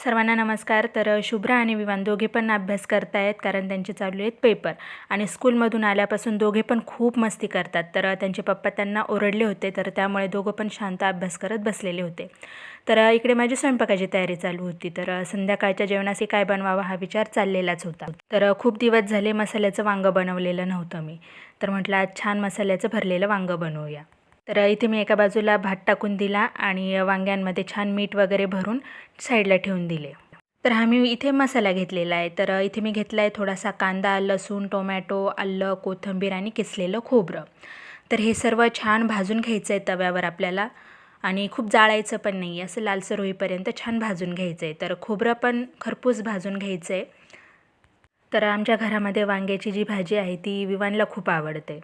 सर्वांना नमस्कार. तर शुभ्रा आणि विवान दोघे पण अभ्यास करतायत कारण त्यांचे चालू आहेत पेपर आणि स्कूलमधून आल्यापासून दोघे पण खूप मस्ती करतात. तर त्यांचे पप्पा त्यांना ओरडले होते, तर त्यामुळे दोघं पण शांत अभ्यास करत बसलेले होते. तर इकडे माझी स्वयंपाकाची तयारी चालू होती. तर संध्याकाळच्या जेवणाशी काय बनवावं हा विचार चाललेलाच होता. तर खूप दिवस झाले मसाल्याचं वांगं बनवलेलं नव्हतं मी. तर म्हटलं आज छान मसाल्याचं भरलेलं वांगं बनवूया. तर इथे मी एका बाजूला भात टाकून दिला आणि वांग्यांमध्ये छान मीठ वगैरे भरून साईडला ठेवून दिले. तर हा मी इथे मसाला घेतलेला आहे. तर इथे मी घेतला आहे थोडासा कांदा, लसूण, टोमॅटो, आलं, कोथिंबीर आणि किसलेलं खोबरं. तर हे सर्व छान भाजून घ्यायचं आहे तव्यावर आपल्याला आणि खूप जाळायचं पण नाही आहे, असं लालसर होईपर्यंत छान भाजून घ्यायचं आहे. तर खोबरं पण खरपूस भाजून घ्यायचं आहे. तर आमच्या घरामध्ये वांग्याची जी भाजी आहे ती विवानला खूप आवडते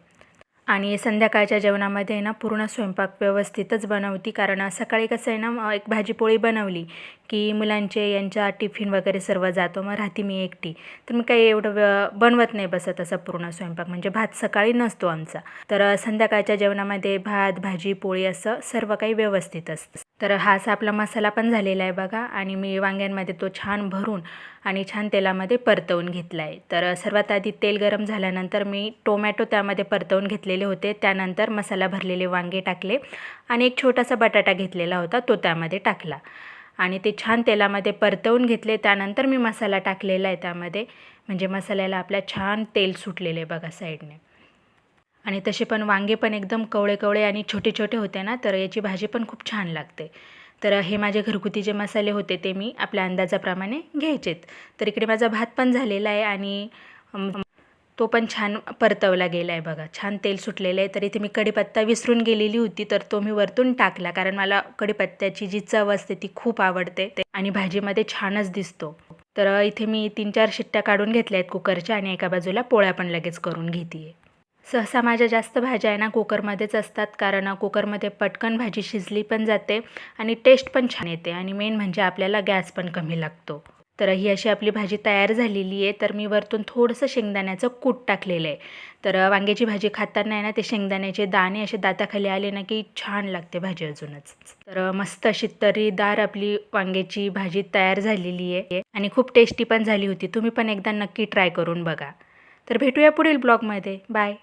आणि संध्याकाळच्या जेवणामध्ये ना पूर्ण स्वयंपाक व्यवस्थितच बनवती, कारण सकाळी कसं आहे ना एक भाजीपोळी बनवली की मुलांचे यांच्या टिफिन वगैरे सर्व जातो, मग राहते मी एकटी. तर मी काही एवढं बनवत नाही बसत असं पूर्ण स्वयंपाक, म्हणजे भात सकाळी नसतो आमचा. तर संध्याकाळच्या जेवणामध्ये भात, भाजी, पोळी असं सर्व काही व्यवस्थित असतं. तर हा असा आपला मसाला पण झालेला आहे बघा आणि मी वांग्यांमध्ये तो छान भरून आणि छान तेलामध्ये परतवून घेतला आहे. तर सर्वात आधी तेल गरम झाल्यानंतर मी टोमॅटो त्यामध्ये परतवून घेतलेले होते. त्यानंतर मसाला भरलेले वांगे टाकले आणि एक छोटासा बटाटा घेतलेला होता तो त्यामध्ये टाकला आणि ते छान तेलामध्ये परतवून घेतले. त्यानंतर मी मसाला टाकलेला आहे त्यामध्ये, म्हणजे मसाल्याला आपल्या छान तेल सुटलेले बघा साईडने. आणि तसे पण वांगे पण एकदम कवळे कवळे आणि छोटे छोटे होते ना, तर याची भाजी पण खूप छान लागते. तर हे माझे घरगुती जे मसाले होते ते मी आपल्या अंदाजाप्रमाणे घ्यायचेत. तर इकडे माझा भात पण झालेला आहे आणि तो पण छान परतवला गेला आहे बघा, छान तेल सुटलेलं आहे. तर इथे मी कढीपत्ता विसरून गेलेली होती, तर तो मी वरतून टाकला, कारण मला कढीपत्त्याची जी चव असते ती खूप आवडते आणि भाजीमध्ये छानच दिसतो. तर इथे मी 3-4 शिट्ट्या काढून घेतल्या आहेत कुकरच्या आणि एका बाजूला पोळ्या पण लगेच करून घेते आहे. सहसा माझ्या जास्त भाज्या आहे ना कुकरमध्येच असतात, कारण कुकरमध्ये पटकन भाजी शिजली पण जाते आणि टेस्ट पण छान येते आणि मेन म्हणजे आपल्याला गॅस पण कमी लागतो. तर ही अशी आपली भाजी तयार झालेली आहे. तर मी वरतून थोडंसं शेंगदाण्याचं कूट टाकलेलं आहे. तर वांग्याची भाजी खाताना आहे ना ते शेंगदाण्याचे दाणे असे दाताखाली आले ना की छान लागते भाजी अजूनच. तर मस्त अशी तर्रीदार आपली वांग्याची भाजी तयार झालेली आहे आणि खूप टेस्टी पण झाली होती. तुम्ही पण एकदा नक्की ट्राय करून बघा. तर भेटूया पुढील ब्लॉगमध्ये. बाय.